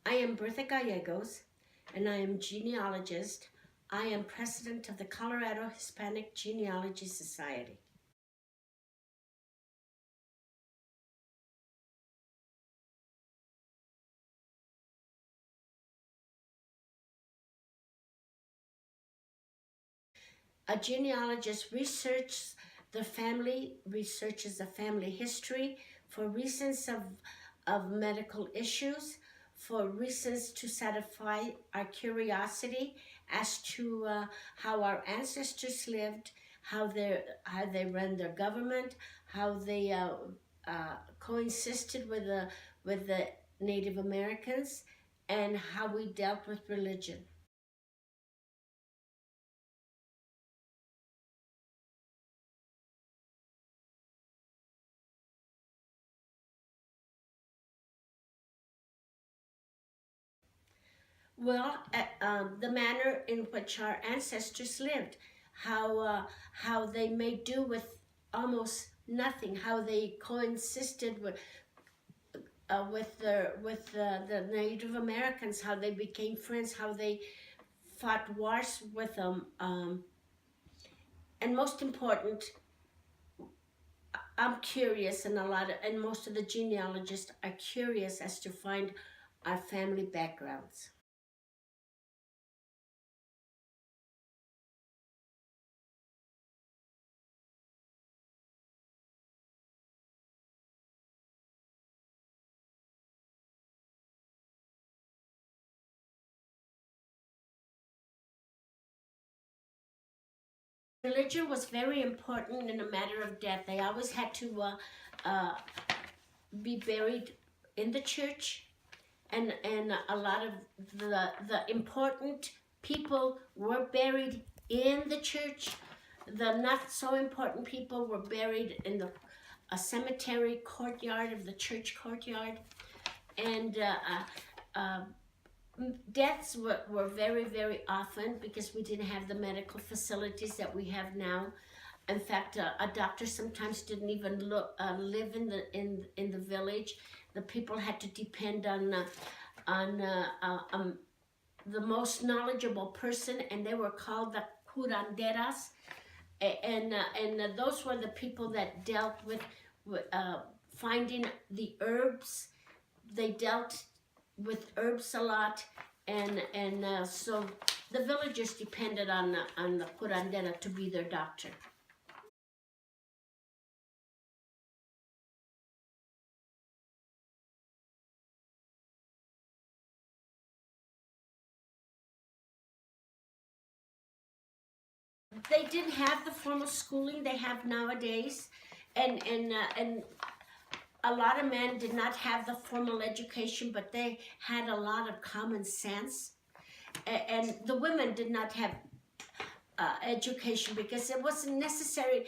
I am Bertha Gallegos, and I am genealogist. I am president of the Colorado Hispanic Genealogy Society. A genealogist researches the family history for reasons of medical issues, for reasons to satisfy our curiosity as to how our ancestors lived, how they ran their government, how they coexisted with the Native Americans, and how we dealt with religion. Well, the manner in which our ancestors lived, how they made do with almost nothing, how they coexisted with the Native Americans, how they became friends, how they fought wars with them, and most important, I'm curious, and most of the genealogists are curious as to find our family backgrounds. Religion was very important in a matter of death. They always had to be buried in the church, and a lot of the important people were buried in the church. The not so important people were buried in a cemetery courtyard of the church courtyard, and deaths were very, very often because we didn't have the medical facilities that we have now. In fact, a doctor sometimes didn't even live in the village. The people had to depend on the most knowledgeable person, and they were called the curanderas, and those were the people that dealt with finding the herbs. They dealt with herbs a lot, and so the villagers depended on the curandera to be their doctor. They didn't have the formal schooling they have nowadays, and a lot of men did not have the formal education, but they had a lot of common sense. And the women did not have education because it wasn't necessary.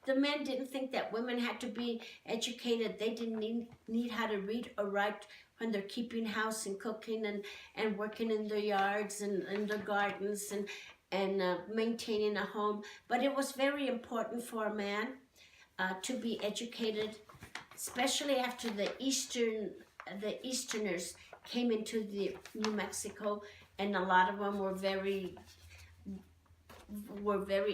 The men didn't think that women had to be educated. They didn't need how to read or write when they're keeping house and cooking and working in their yards and in their gardens and maintaining a home. But it was very important for a man to be educated, especially after the Easterners came into the New Mexico, and a lot of them were very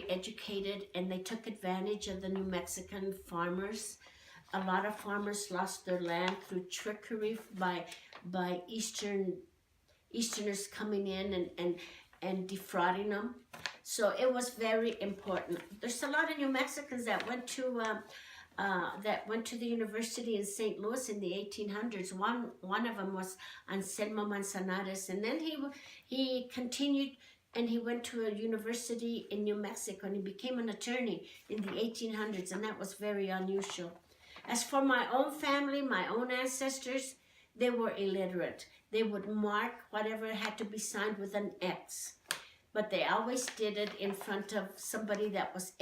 educated, and they took advantage of the New Mexican farmers. A lot of farmers lost their land through trickery by Easterners coming in and defrauding them. So it was very important. There's a lot of New Mexicans that went to the university in St. Louis in the 1800s. One of them was Anselmo Manzanares, and then he continued, and he went to a university in New Mexico, and he became an attorney in the 1800s, and that was very unusual. As for my own family, my own ancestors, they were illiterate. They would mark whatever had to be signed with an X, but they always did it in front of somebody that was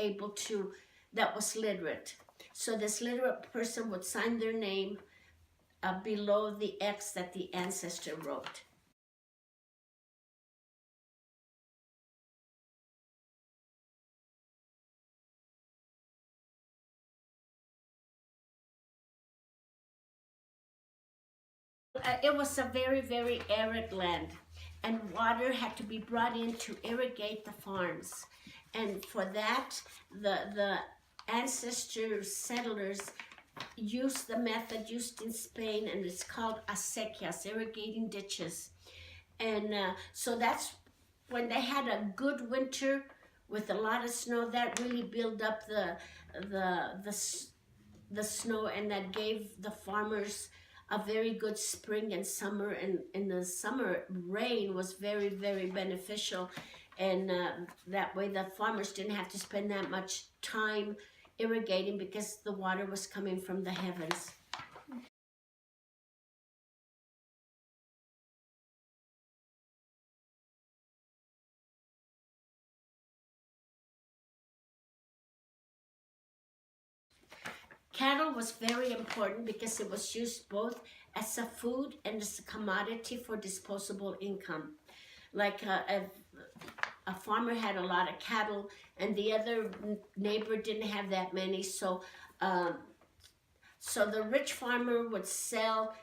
that was literate. So this literate person would sign their name below the X that the ancestor wrote. it was a very, very arid land, and water had to be brought in to irrigate the farms. And for that, the ancestor settlers used the method used in Spain, and it's called acequias, irrigating ditches. And so that's when they had a good winter with a lot of snow, that really built up the snow, and that gave the farmers a very good spring and summer. And the summer rain was very, very beneficial, and that way the farmers didn't have to spend that much time irrigating because the water was coming from the heavens. Cattle was very important because it was used both as a food and as a commodity for disposable income. Like a farmer had a lot of cattle and the other neighbor didn't have that many, so the rich farmer would sell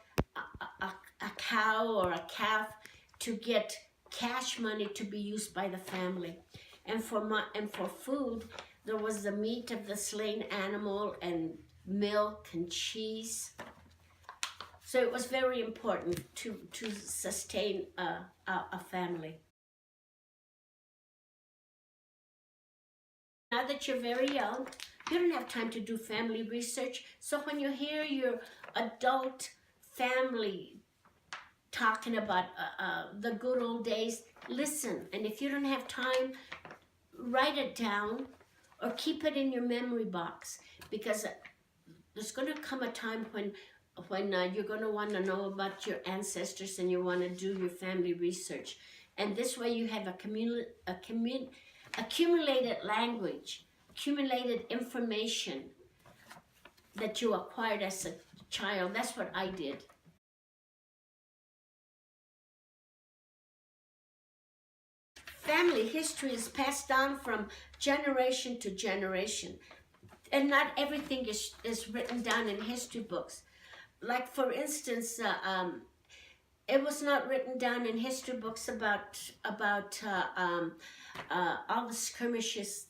a cow or a calf to get cash money to be used by the family. And for food, there was the meat of the slain animal and milk and cheese. So it was very important to sustain a family. Now that you're very young, you don't have time to do family research. So when you hear your adult family talking about the good old days, listen. And if you don't have time, write it down or keep it in your memory box, because there's going to come a time when you're going to want to know about your ancestors and you want to do your family research. And this way you have accumulated language, accumulated information that you acquired as a child. That's what I did. Family history is passed down from generation to generation. And not everything is written down in history books. Like, for instance, it was not written down in history books about all the skirmishes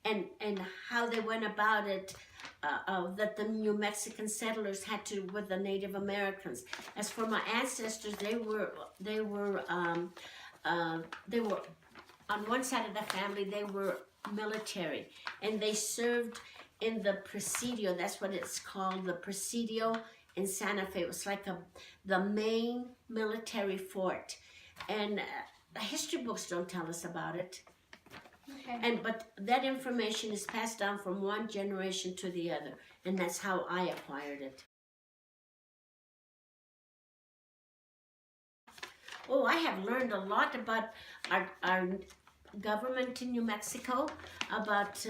and how they went about it, that the New Mexican settlers had to with the Native Americans. As for my ancestors, they were on one side of the family, they were military, and they served in the Presidio. That's what it's called, the Presidio in Santa Fe. It was like the main military fort, and the history books don't tell us about it. Okay. But that information is passed down from one generation to the other, and that's how I acquired it. Oh, I have learned a lot about our government in New Mexico. About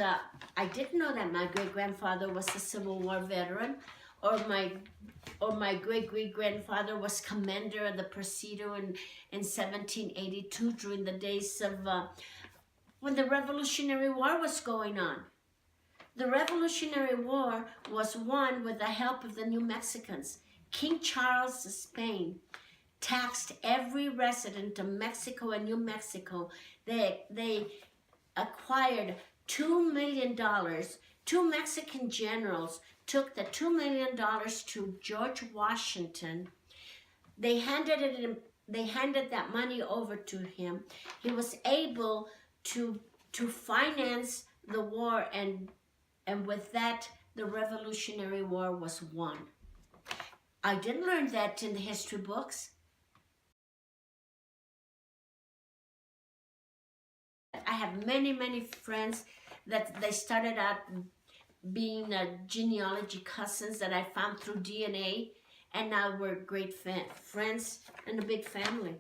I didn't know that my great-grandfather was a Civil War veteran, or my great-great-grandfather was commander of the Presidio in 1782 during the days of when the Revolutionary War was going on. The Revolutionary War was won with the help of the New Mexicans. King Charles of Spain taxed every resident of Mexico and New Mexico. They acquired $2 million. Two Mexican generals took the $2 million to George Washington. They handed that money over to him. He was able to finance the war, and with that, the Revolutionary War was won. I didn't learn that in the history books. I have many, many friends that they started out being genealogy cousins that I found through DNA, and now we're great friends and a big family.